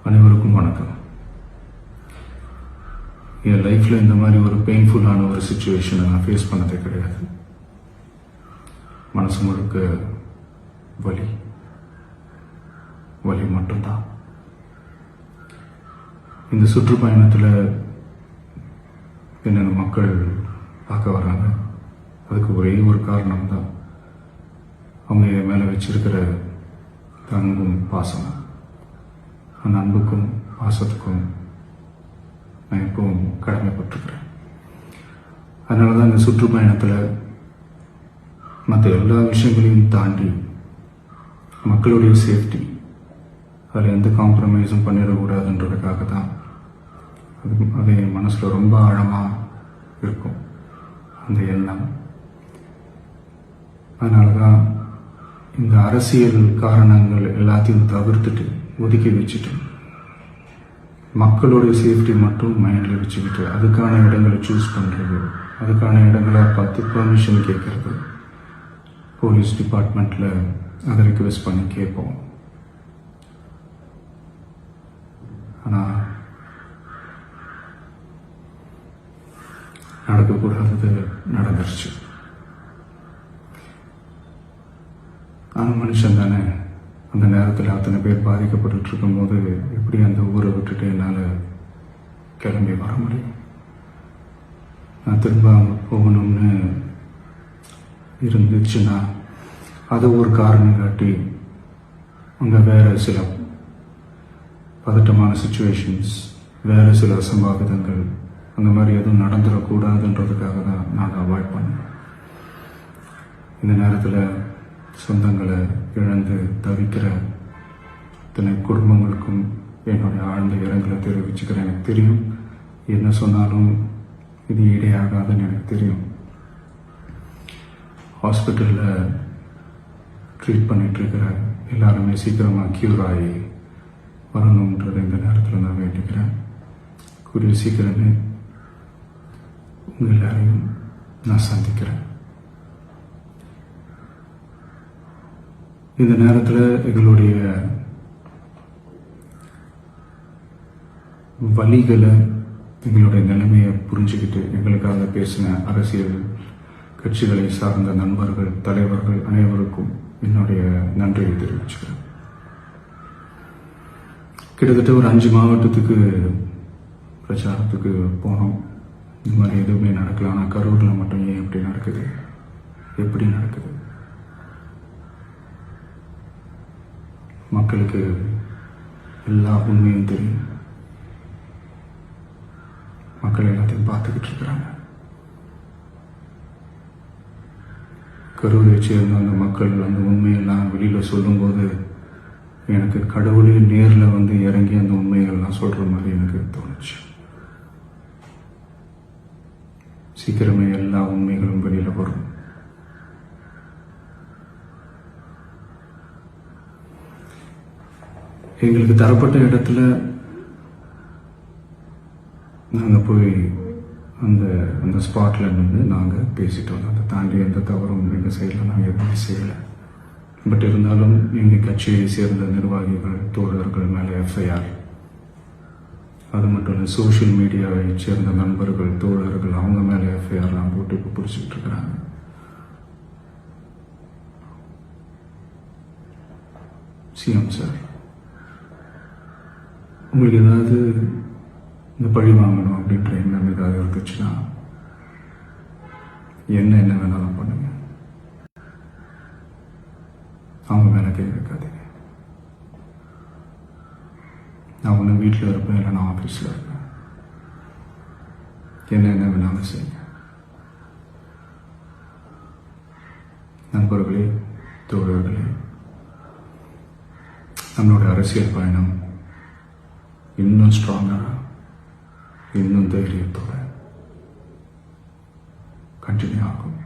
அனைவருக்கும் வணக்கம். என் லைஃப்பில் இந்த மாதிரி ஒரு பெயின்ஃபுல்லான ஒரு சுச்சுவேஷனை நான் ஃபேஸ் பண்ணதே கிடையாது. மனசு முழுக்க வலி வலி மட்டும்தான். இந்த சுற்றுப்பயணத்தில் என்னென்ன மக்கள் பார்க்க வராங்க, அதுக்கு ஒரே ஒரு காரணம் தான், அவங்க என் மேலே வச்சிருக்கிற அன்பும் பாசம். அந்த அன்புக்கும் பாசத்துக்கும் நான் எப்பவும் கடமைப்பட்டிருக்கிறேன். அதனால தான் இந்த சுற்றுப்பயணத்தில் மற்ற எல்லா விஷயங்களையும் தாண்டி மக்களுடைய சேஃப்டி, அதில் எந்த காம்ப்ரமைஸும் பண்ணிடக்கூடாதுன்றதுக்காக தான் அது என் மனசில் ரொம்ப ஆழமாக இருக்கும் அந்த எண்ணம். அதனால தான் இந்த அரசியல் காரணங்கள் எல்லாத்தையும் தவிர்த்துட்டு ஒதுக்கி வச்சுட்டு மக்களுடைய சேஃப்டி மட்டும் மைண்டில் வச்சுக்கிட்டு அதுக்கான இடங்களை சூஸ் பண்ணுறது, அதுக்கான இடங்களை பார்த்து பெர்மிஷன் கேட்கறது, போலீஸ் டிபார்ட்மெண்ட்டில் அதை ரிக்வெஸ்ட் பண்ணி கேட்போம். ஆனால் நடக்கக்கூடாதது நடந்துருச்சு. நான் மனுஷன் தானே. அந்த நேரத்தில் அத்தனை பேர் பாதிக்கப்பட்டு இருக்கும்போது எப்படி அந்த ஊரை விட்டுட்டு என்னால் கிளம்பி வர முடியும்? நான் திரும்ப போகணும்னு இருந்துச்சுன்னா அதை ஒரு காரணம் காட்டி அங்கே வேறு சில பதட்டமான சுச்சுவேஷன்ஸ், வேறு சில அசம்பாவிதங்கள், அந்த மாதிரி எதுவும் நடந்துடக்கூடாதுன்றதுக்காக தான் நான் அவாய்ட் பண்ணேன். இந்த நேரத்தில் சொந்தங்களை இழந்து தவிக்கிற இத்தனை குடும்பங்களுக்கும் என்னுடைய ஆழ்ந்த இரங்கலை தெரிவிச்சுக்கிறேன். எனக்கு தெரியும், என்ன சொன்னாலும் இது ஈடையாகாதுன்னு எனக்கு தெரியும். ஹாஸ்பிட்டலில் ட்ரீட் பண்ணிகிட்ருக்கிற எல்லாருமே சீக்கிரமாக க்யூர் ஆகி வரணுன்றதை இந்த நேரத்தில் நான் வேண்டிக்கிறேன். கூடிய சீக்கிரமே உங்கள் எல்லாரையும் நான் சந்திக்கிறேன். இந்த நேரத்தில் எங்களுடைய வலிகளை, எங்களுடைய நிலைமையை புரிஞ்சுக்கிட்டு எங்களுக்காக பேசின அரசியல் கட்சிகளை சார்ந்த நண்பர்கள், தலைவர்கள் அனைவருக்கும் என்னுடைய நன்றியை தெரிவிச்சுக்கிறேன். கிட்டத்தட்ட ஒரு 5 மாவட்டத்துக்கு பிரச்சாரத்துக்கு போனோம். இந்த மாதிரி எதுவுமே நடக்கல. ஆனால் கரூரில் மட்டும் ஏன் எப்படி நடக்குது, எப்படி நடக்குது? மக்களுக்கு எல்லா உண்மையும் தெரியும். மக்கள் எல்லாத்தையும் பார்த்துக்கிட்டு இருக்கிறாங்க. கரூரை சேர்ந்த அந்த மக்கள் அந்த உண்மையெல்லாம் வெளியில் சொல்லும்போது எனக்கு கடவுளே நேரில் வந்து இறங்கி அந்த உண்மைகள்லாம் சொல்கிற மாதிரி எனக்கு தோணுச்சு. சீக்கிரமே எல்லா உண்மைகளும் வெளியில் வரும். எங்களுக்கு தரப்பட்ட இடத்துல நாங்கள் போய் அந்த ஸ்பாட்டில் நின்று நாங்கள் பேசிட்டோம். அதை தாண்டி எந்த தவறும் எங்கள் சைடில் நாங்கள் எதுவுமே செய்யலை. பட் இருந்தாலும் எங்கள் கட்சியை சேர்ந்த நிர்வாகிகள், தோழர்கள் மேலே எஃப்ஐஆர், அது மட்டும் இல்லை சோஷியல் மீடியாவை சேர்ந்த நண்பர்கள், தோழர்கள், அவங்க மேலே எஃப்ஐஆர்லாம் போட்டு இப்போ பிடிச்சிக்கிட்டு இருக்கிறாங்க. சிஎம் சார், உங்களுக்கு ஏதாவது இந்த பழி வாங்கணும் அப்படின்ற எண்ணம் ஏதாவது இருந்துச்சுன்னா என்ன வேணாலும் பண்ணுங்க. அவங்க மேலே கை வைக்காதீங்க. நான் ஒன்று வீட்டில் இருப்பேன், இல்லை நான் ஆஃபீஸில் இருப்பேன். என்ன வேணாலும் செய்யுங்க. நண்பர்களே, தோழர்களே, நம்மளோட அரசியல் பயணம் இன்னும் ஸ்ட்ராங்கராக, இன்னும் தைரியத்தோட கண்டினியூ ஆகும்.